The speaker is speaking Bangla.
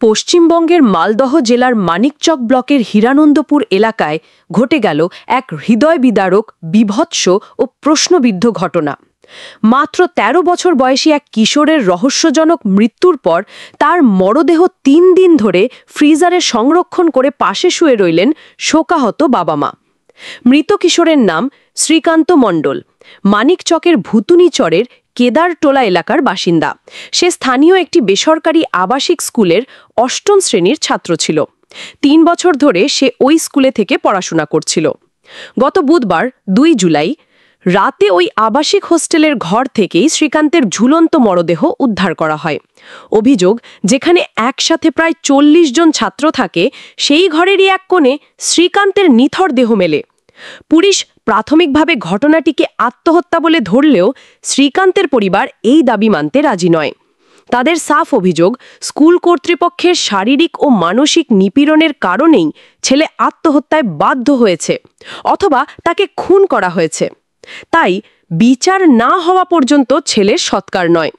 পশ্চিমবঙ্গের মালদহ জেলার মানিকচক ব্লকের হীরানন্দপুর এলাকায় ঘটে গেল এক হৃদয় বিদারক, বীভৎস ও প্রশ্নবিদ্ধ ঘটনা। মাত্র ১৩ বছর বয়সী এক কিশোরের রহস্যজনক মৃত্যুর পর তার মরদেহ ৩ দিন ধরে ফ্রিজারে সংরক্ষণ করে পাশে শুয়ে রইলেন শোকাহত বাবা মা। মৃত কিশোরের নাম শ্রীকান্ত মণ্ডল, মানিকচকের ভুতুনিচরের কেদারটোলা এলাকার বাসিন্দা। সে স্থানীয় একটি বেসরকারি আবাসিক স্কুলের ৮ম শ্রেণীর ছাত্র ছিল। ৩ বছর ধরে সে ওই স্কুলে থেকে পড়াশোনা করছিল। গত বুধবার ২ জুলাই রাতে ওই আবাসিক হোস্টেলের ঘর থেকেই শ্রীকান্তের ঝুলন্ত মরদেহ উদ্ধার করা হয়। অভিযোগ, যেখানে একসাথে প্রায় ৪০ জন ছাত্র থাকে, সেই ঘরেরই এক কোণে শ্রীকান্তের নিথর দেহ মেলে। পুলিশ প্রাথমিকভাবে ঘটনাটিকে আত্মহত্যা বলে ধরলেও শ্রীকান্তের পরিবার এই দাবি মানতে রাজি নয়। তাদের সাফ অভিযোগ, স্কুল কর্তৃপক্ষের শারীরিক ও মানসিক নিপীড়নের কারণেই ছেলে আত্মহত্যায় বাধ্য হয়েছে, অথবা তাকে খুন করা হয়েছে। তাই বিচার না হওয়া পর্যন্ত ছেলের সৎকার নয়।